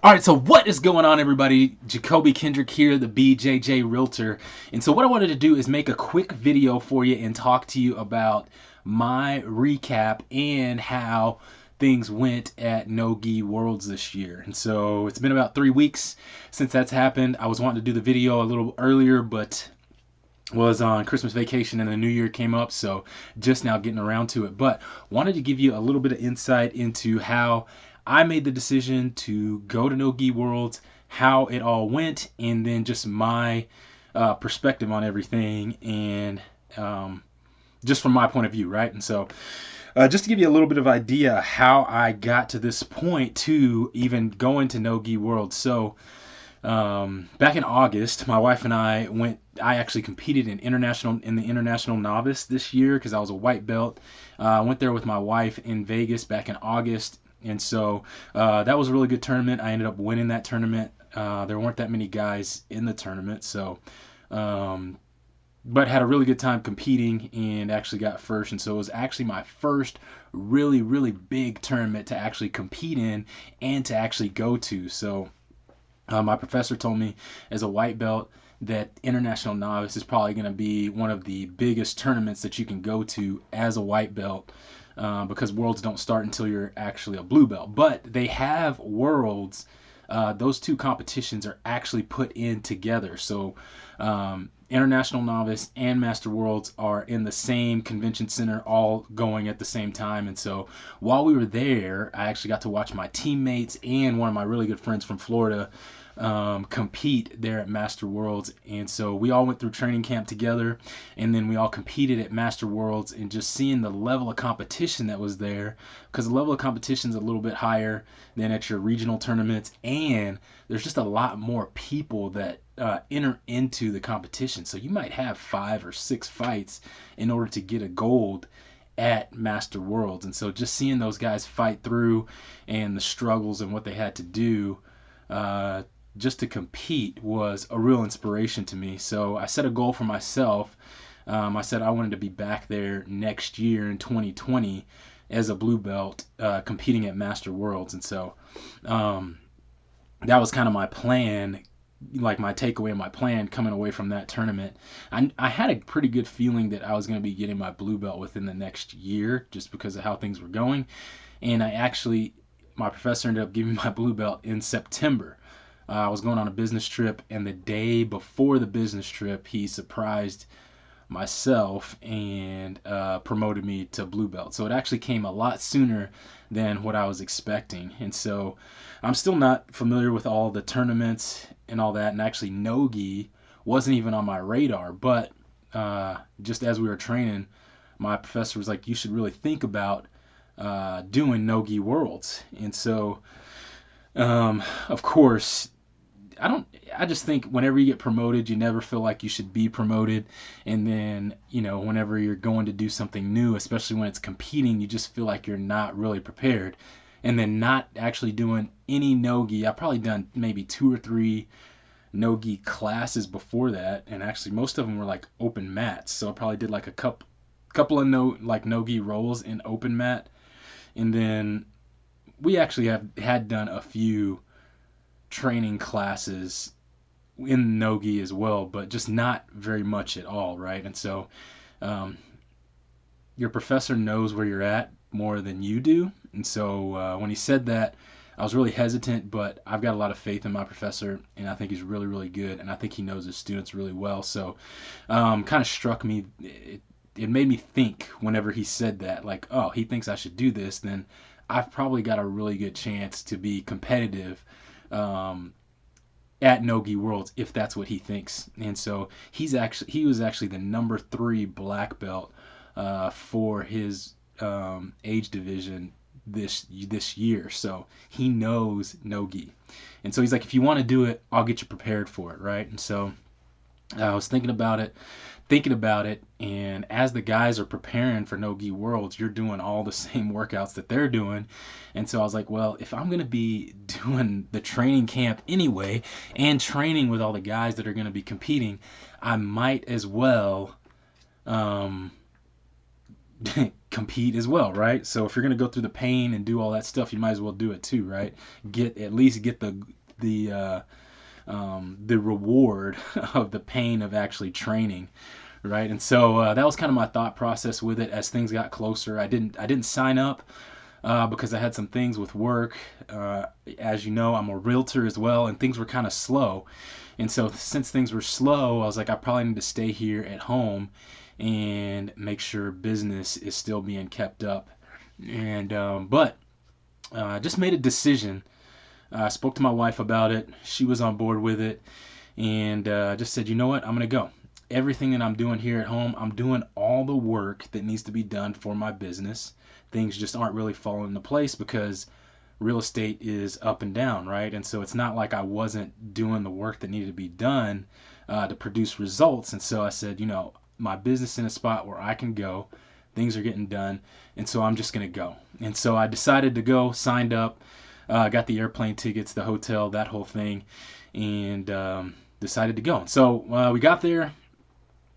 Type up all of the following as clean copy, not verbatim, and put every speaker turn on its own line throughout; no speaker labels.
All right, so what is going on, everybody? Jacoby Kendrick here, the Bjjrealtor. And so what I wanted to do is make a quick video for you and talk to you about my recap and how things went at No Gi Worlds this year. And so it's been about 3 weeks since that's happened. I was wanting to do the video a little earlier, but was on Christmas vacation and the new year came up, so just now getting around to it. But wanted to give you a little bit of insight into how I made the decision to go to No Gi Worlds, how it all went, and then just my perspective on everything, and just from my point of view, right? And so just to give you a little bit of idea how I got to this point to even going to No Gi Worlds. So back in August, my wife and I went. I actually competed in the international novice this year because I was a white belt. I went there with my wife in Vegas back in August, and so that was a really good tournament. I ended up winning that tournament. There weren't that many guys in the tournament, so but had a really good time competing and actually got first. And so it was actually my first really big tournament to actually compete in and to actually go to. So my professor told me as a white belt that International Novice is probably going to be one of the biggest tournaments that you can go to as a white belt because Worlds don't start until you're actually a blue belt. But they have Worlds. Those two competitions are actually put in together. So International Novice and Master Worlds are in the same convention center, all going at the same time. And so while we were there, I actually got to watch my teammates and one of my really good friends from Florida compete there at Master Worlds. And so we all went through training camp together, and then we all competed at Master Worlds, and just seeing the level of competition that was there, because the level of competition is a little bit higher than at your regional tournaments, and there's just a lot more people that enter into the competition. So you might have 5 or 6 fights in order to get a gold at Master Worlds. And so just seeing those guys fight through and the struggles and what they had to do just to compete was a real inspiration to me. So I set a goal for myself. I said I wanted to be back there next year in 2020 as a blue belt competing at Master Worlds. And so that was kind of my plan, like my takeaway and my plan coming away from that tournament. I had a pretty good feeling that I was going to be getting my blue belt within the next year just because of how things were going. And my professor ended up giving me my blue belt in September. I was going on a business trip, and the day before the business trip, he surprised myself and promoted me to blue belt. So it actually came a lot sooner than what I was expecting. And so I'm still not familiar with all the tournaments and all that, and actually No-Gi wasn't even on my radar. But just as we were training, my professor was like, you should really think about doing No-Gi Worlds. And so of course, I just think whenever you get promoted, you never feel like you should be promoted. And then, whenever you're going to do something new, especially when it's competing, you just feel like you're not really prepared. And then not actually doing any No-Gi. I've probably done maybe 2 or 3 No-Gi classes before that. And actually most of them were like open mats. So I probably did like a couple of No-Gi rolls in open mat. And then we actually had done a few training classes in No-Gi as well, but just not very much at all, right? And so your professor knows where you're at more than you do. And so when he said that, I was really hesitant, but I've got a lot of faith in my professor, and I think he's really good, and I think he knows his students really well. So kind of struck me. It made me think whenever he said that, like, oh, he thinks I should do this, then I've probably got a really good chance to be competitive at No-Gi Worlds if that's what he thinks. And so he was actually the number 3 black belt for his age division this year. So he knows No-Gi. And so he's like, if you want to do it, I'll get you prepared for it, right? And so I was thinking about it, and as the guys are preparing for No-Gi Worlds, you're doing all the same workouts that they're doing. And so I was like, well, if I'm going to be doing the training camp anyway and training with all the guys that are going to be competing, I might as well compete as well, right? So if you're gonna go through the pain and do all that stuff, you might as well do it too, right? At least get the reward of the pain of actually training, right? And so that was kind of my thought process with it. As things got closer, I didn't sign up because I had some things with work. As you know, I'm a realtor as well, and things were kind of slow. And so since things were slow, I was like, I probably need to stay here at home and make sure business is still being kept up. And but I just made a decision. I spoke to my wife about it. She was on board with it, and just said, you know what, I'm gonna go. Everything that I'm doing here at home, I'm doing all the work that needs to be done for my business. Things just aren't really falling into place because real estate is up and down, right? And so it's not like I wasn't doing the work that needed to be done to produce results. And so I said, you know, my business in a spot where I can go, things are getting done, and so I'm just gonna go. And so I decided to go, signed up, got the airplane tickets, the hotel, that whole thing, and decided to go. So we got there,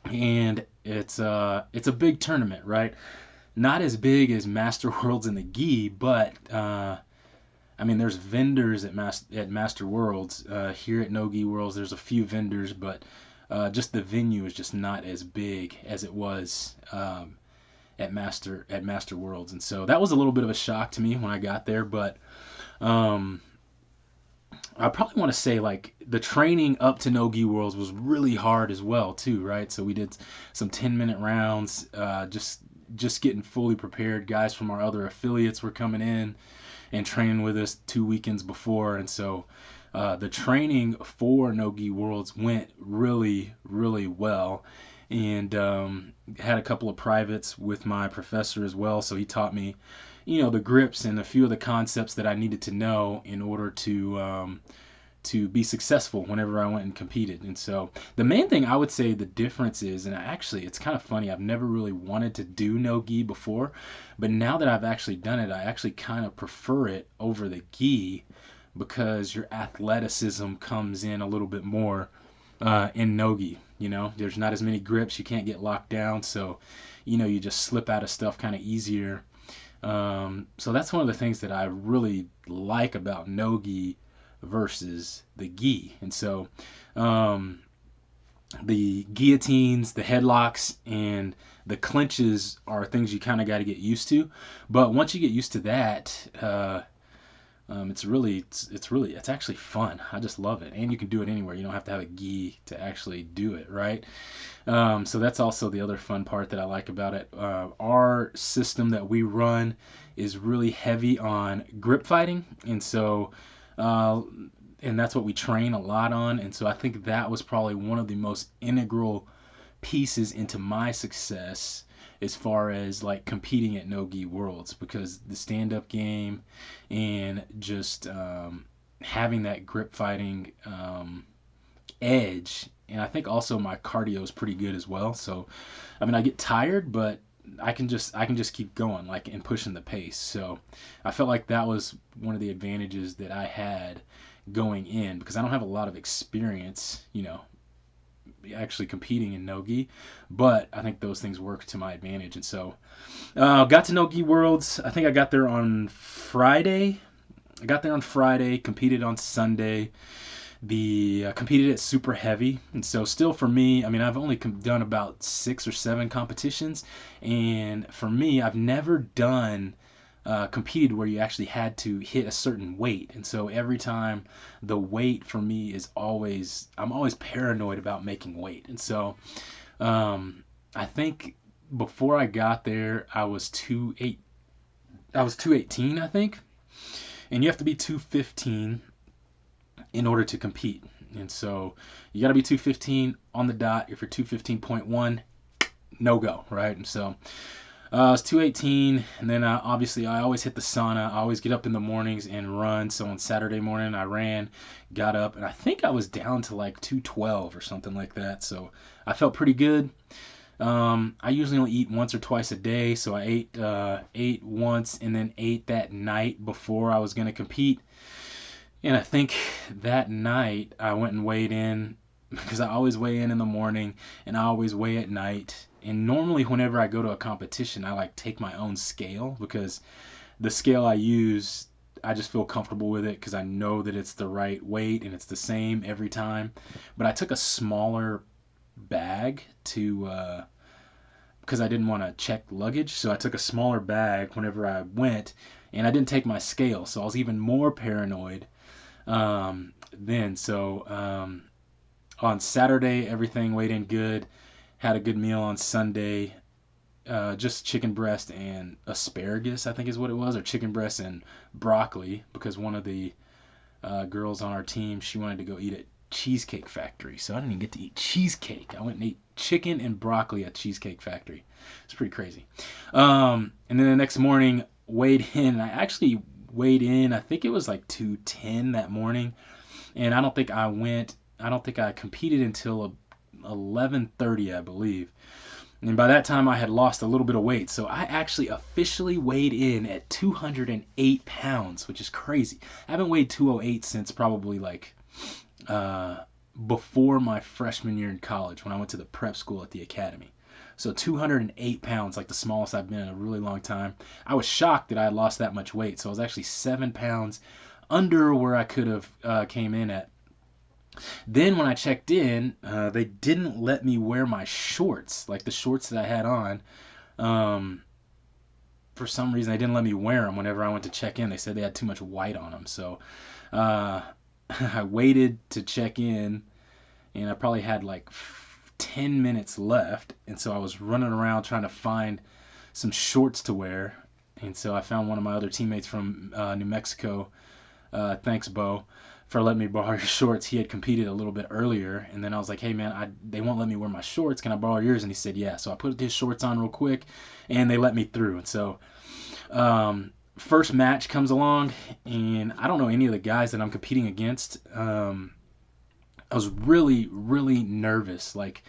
and it's a big tournament, right? Not as big as Master Worlds and the Gi, but I mean, there's vendors at Master Worlds. Here at No Gi Worlds, there's a few vendors, but just the venue is just not as big as it was at Master Worlds, and so that was a little bit of a shock to me when I got there. But I probably want to say like the training up to No Gi Worlds was really hard as well too, right? So we did some 10-minute rounds, just getting fully prepared. Guys from our other affiliates were coming in and training with us 2 weekends before, and so the training for No Gi Worlds went really, really well. And had a couple of privates with my professor as well, so he taught me, you know, the grips and a few of the concepts that I needed to know in order to be successful whenever I went and competed. And so the main thing I would say the difference is, and actually it's kind of funny, I've never really wanted to do no gi before, but now that I've actually done it, I actually kind of prefer it over the gi because your athleticism comes in a little bit more in no gi. You know, there's not as many grips, you can't get locked down, so you know, you just slip out of stuff kind of easier. So that's one of the things that I really like about no-gi versus the gi. And so the guillotines, the headlocks, and the clinches are things you kind of got to get used to. But once you get used to that, it's actually fun. I just love it, and you can do it anywhere. You don't have to have a gi to actually do it, right? So that's also the other fun part that I like about it. Our system that we run is really heavy on grip fighting, and so and that's what we train a lot on. And so I think that was probably one of the most integral pieces into my success as far as like competing at No Gi Worlds, because the stand-up game and just having that grip fighting edge, and I think also my cardio is pretty good as well. So I mean, I get tired, but I can just keep going, like, and pushing the pace. So I felt like that was one of the advantages that I had going in, because I don't have a lot of experience, you know, actually competing in no-gi, but I think those things work to my advantage. And so got to No Gi Worlds. I think I got there on Friday. Competed on Sunday. Competed at super heavy, and so still for me, I mean, I've only done about 6 or 7 competitions, and for me, I've never done competed where you actually had to hit a certain weight. And so every time, the weight for me is always, I'm always paranoid about making weight. And so I think before I got there, I was 218, I think, and you have to be 215 in order to compete. And so you got to be 215 on the dot. If you're 215.1, no go, right? And so I was 218, and then obviously I always hit the sauna. I always get up in the mornings and run. So on Saturday morning I ran, got up, and I think I was down to like 212 or something like that. So I felt pretty good. I usually only eat once or twice a day, so I ate once and then ate that night before I was going to compete. And I think that night I went and weighed in, because I always weigh in the morning and I always weigh at night. And normally whenever I go to a competition, I like take my own scale, because the scale I use, I just feel comfortable with it because I know that it's the right weight and it's the same every time. But I took a smaller bag to because I didn't want to check luggage, so I took a smaller bag whenever I went, and I didn't take my scale, so I was even more paranoid then. So on Saturday, everything weighed in good. Had a good meal on Sunday. Just chicken breast and asparagus, I think is what it was, or chicken breast and broccoli, because one of the girls on our team, she wanted to go eat at Cheesecake Factory, so I didn't even get to eat cheesecake. I went and ate chicken and broccoli at Cheesecake Factory. It's pretty crazy. And then the next morning, weighed in. I actually weighed in, I think it was like 210 that morning, and I don't think I competed until 11:30, I believe. And by that time, I had lost a little bit of weight. So I actually officially weighed in at 208 pounds, which is crazy. I haven't weighed 208 since probably like before my freshman year in college, when I went to the prep school at the academy. So 208 pounds, like the smallest I've been in a really long time. I was shocked that I had lost that much weight. So I was actually 7 pounds under where I could have came in at. Then when I checked in, they didn't let me wear my shorts, like the shorts that I had on. For some reason, they didn't let me wear them whenever I went to check in. They said they had too much white on them. So I waited to check in, and I probably had like 10 minutes left. And so I was running around trying to find some shorts to wear. And so I found one of my other teammates from New Mexico. Thanks, Bo, for letting me borrow your shorts. He had competed a little bit earlier, and then I was like, hey man, they won't let me wear my shorts. Can I borrow yours? And he said, yeah. So I put his shorts on real quick, and they let me through. And so first match comes along, and I don't know any of the guys that I'm competing against. I was really, really nervous. Like,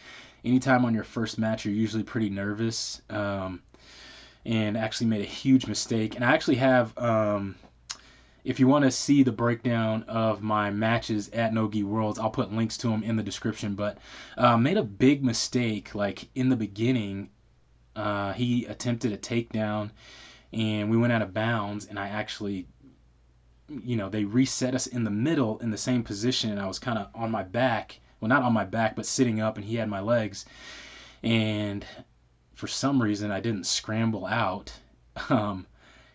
anytime on your first match, you're usually pretty nervous, and actually made a huge mistake. And I actually have... if you want to see the breakdown of my matches at No Gi Worlds, I'll put links to them in the description. But made a big mistake. Like, in the beginning, he attempted a takedown, and we went out of bounds. And I actually, they reset us in the middle in the same position. And I was kind of on my back. Well, not on my back, but sitting up, and he had my legs. And for some reason, I didn't scramble out.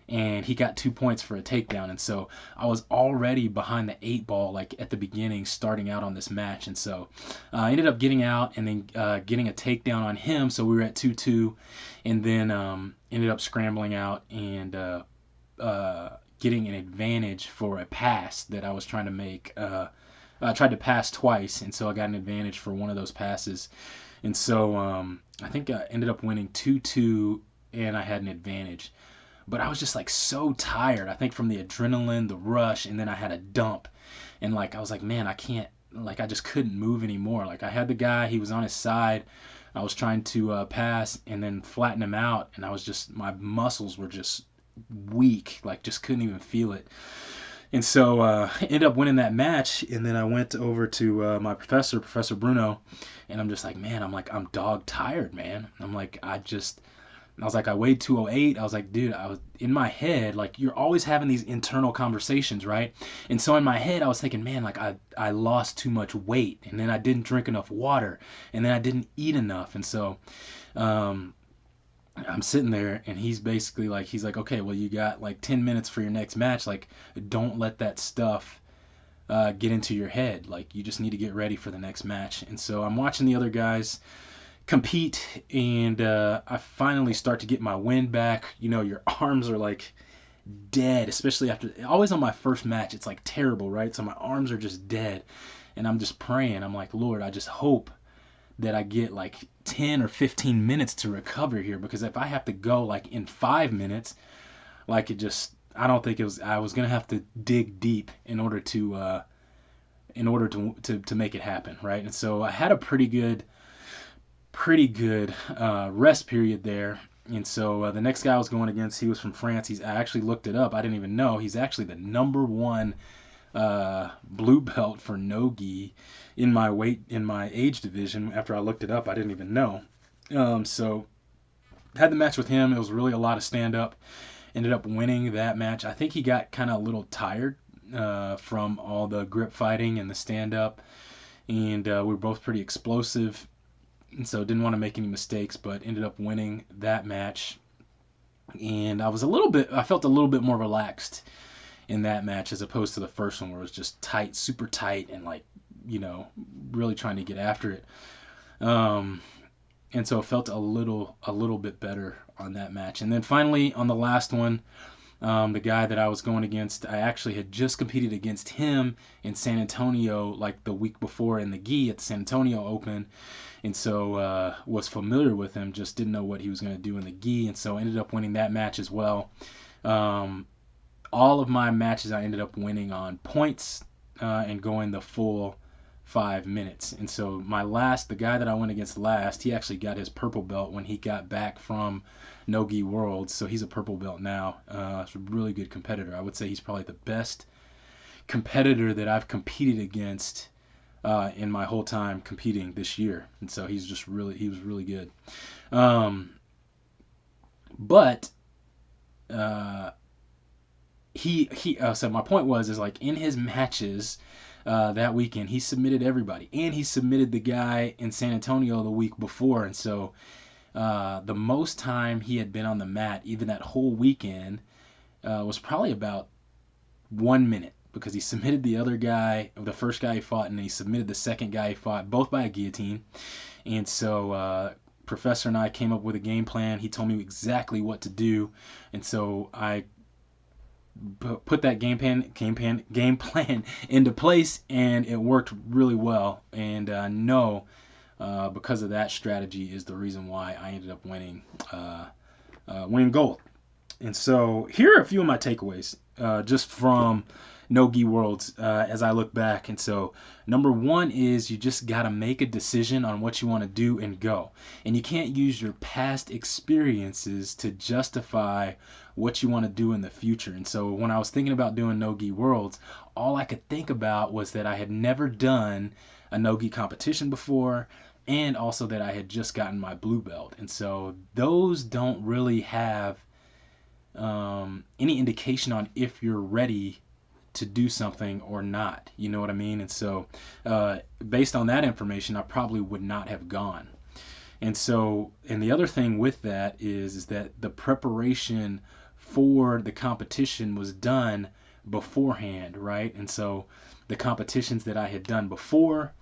And he got 2 points for a takedown. And so I was already behind the 8-ball, like at the beginning, starting out on this match. And so I ended up getting out and then getting a takedown on him. So we were at 2-2, and then ended up scrambling out and getting an advantage for a pass that I was trying to make. I tried to pass twice, and so I got an advantage for one of those passes. And so I think I ended up winning 2-2, and I had an advantage. But I was just like so tired, I think, from the adrenaline, the rush, and then I had a dump. And like I was like, man, I can't, like I just couldn't move anymore. Like I had the guy, he was on his side. I was trying to pass and then flatten him out, and I was just, my muscles were just weak, like just couldn't even feel it. And so I ended up winning that match, and then I went over to my professor, Professor Bruno, and I'm just like, man, I'm dog tired, man. I'm like, I was like, I weighed 208. I was like, dude, I was in my head, like, you're always having these internal conversations, right? And so in my head, I was thinking, man, like, I lost too much weight, and then I didn't drink enough water, and then I didn't eat enough. And so I'm sitting there, and he's basically like, he's like, okay, well, you got like 10 minutes for your next match. Like, don't let that stuff get into your head. Like, you just need to get ready for the next match. And so I'm watching the other guys compete, and I finally start to get my wind back. Your arms are like dead, especially after, always on my first match, it's like terrible, right? So my arms are just dead, and I'm just praying. I'm like, Lord, I just hope that I get like 10 or 15 minutes to recover here, because if I have to go like in 5 minutes, like I don't think I was gonna have to dig deep in order to make it happen, right? And so I had a pretty good rest period there. And so the next guy I was going against, he was from France. I actually looked it up. I didn't even know. He's actually the #1 blue belt for No Gi in my age division. After I looked it up, I didn't even know. So had the match with him. It was really a lot of stand up. Ended up winning that match. I think he got kind of a little tired from all the grip fighting and the stand up, and we were both pretty explosive, and so didn't want to make any mistakes, but ended up winning that match. And I felt a little bit more relaxed in that match as opposed to the first one where it was just tight, super tight, and like, really trying to get after it. And so it felt a little bit better on that match. And then finally on the last one, the guy that I was going against, I actually had just competed against him in San Antonio like the week before in the Gi at the San Antonio Open, and so was familiar with him, just didn't know what he was going to do in the Gi, and so ended up winning that match as well. All of my matches I ended up winning on points and going the full 5 minutes. And so the guy that I went against last, he actually got his purple belt when he got back from No Gi Worlds, so he's a purple belt now. He's a really good competitor. I would say he's probably the best competitor that I've competed against in my whole time competing this year, and so he was really good. But so my point is like in his matches that weekend, he submitted everybody, and he submitted the guy in San Antonio the week before, and so the most time he had been on the mat, even that whole weekend, was probably about 1 minute, because he submitted the other guy, the first guy he fought, and then he submitted the second guy he fought, both by a guillotine. And so Professor and I came up with a game plan. He told me exactly what to do, and so I put that game plan into place, and it worked really well. And no, because of that strategy is the reason why I ended up winning gold. And so here are a few of my takeaways just from No Gi Worlds as I look back. And so number one is you just got to make a decision on what you want to do and go. And you can't use your past experiences to justify what you want to do in the future. And so when I was thinking about doing No Gi Worlds, all I could think about was that I had never done a No Gi competition before, and also that I had just gotten my blue belt. And so those don't really have any indication on if you're ready to do something or not, you know what I mean? And so based on that information, I probably would not have gone. And so, and the other thing with that is that the preparation for the competition was done beforehand, right? And so the competitions that I had done before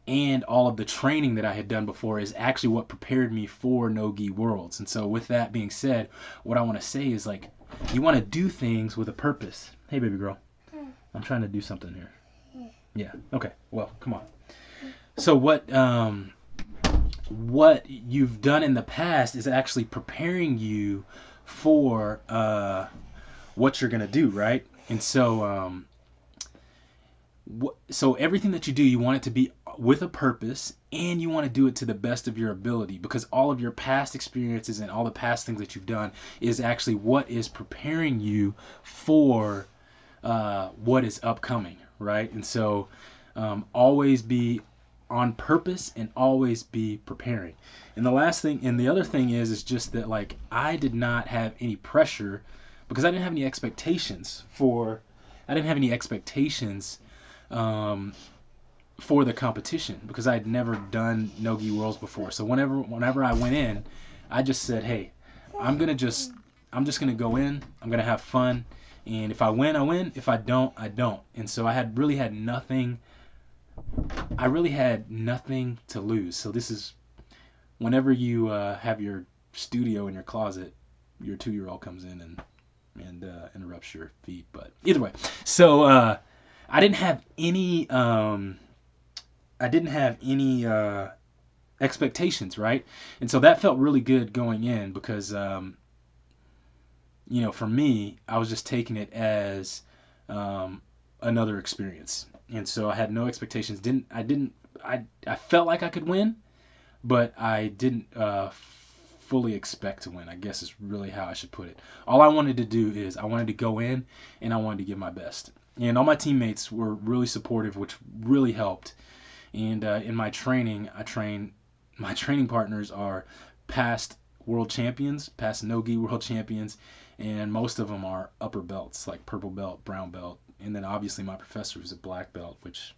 and all of the training that I had done before is actually what prepared me for No Gi Worlds. And so with that being said, what I want to say is, like, you want to do things with a purpose. Hey, baby girl. I'm trying to do something here. Yeah. Okay. Well, come on. So what you've done in the past is actually preparing you for what you're gonna do, right? And so so everything that you do, you want it to be with a purpose, and you want to do it to the best of your ability, because all of your past experiences and all the past things that you've done is actually what is preparing you for what is upcoming, right? And so always be on purpose and always be preparing. And the other thing is just that, like, I did not have any pressure because I didn't have any expectations for the competition, because I had never done No Gi Worlds before. So whenever I went in, I just said, hey, I'm just gonna go in, I'm gonna have fun, and if I win, I win. If I don't, I don't. And so I really had nothing to lose. So this is whenever you have your studio in your closet, your 2-year-old comes in and interrupts your feed. But either way, so I didn't have any expectations, right? And so that felt really good going in, because for me, I was just taking it as another experience. And so I had no expectations. I felt like I could win, but I didn't fully expect to win, I guess is really how I should put it. All I wanted to do is I wanted to go in and I wanted to give my best. And all my teammates were really supportive, which really helped. And in my training, my training partners are past world champions, past No-Gi world champions, and most of them are upper belts, like purple belt, brown belt, and then obviously my professor who's a black belt, which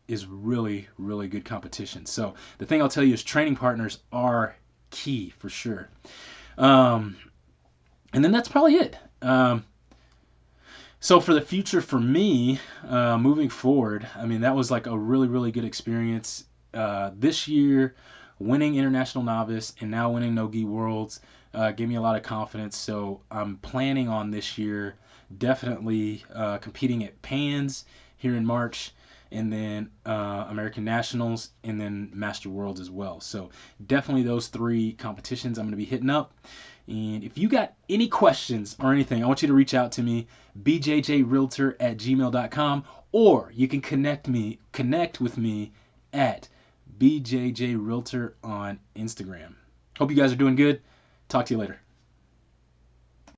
is really, really good competition. So the thing I'll tell you is training partners are key for sure. And then that's probably it. So for the future for me, moving forward, I mean, that was like a really, really good experience. This year, winning International Novice and now winning No Gi Worlds gave me a lot of confidence. So I'm planning on this year definitely competing at PANS here in March, and then American Nationals, and then Master Worlds as well. So definitely those 3 competitions I'm going to be hitting up. And if you got any questions or anything, I want you to reach out to me, bjjrealtor@gmail.com, or you can connect with me at BJJRealtor on Instagram. Hope you guys are doing good. Talk to you later.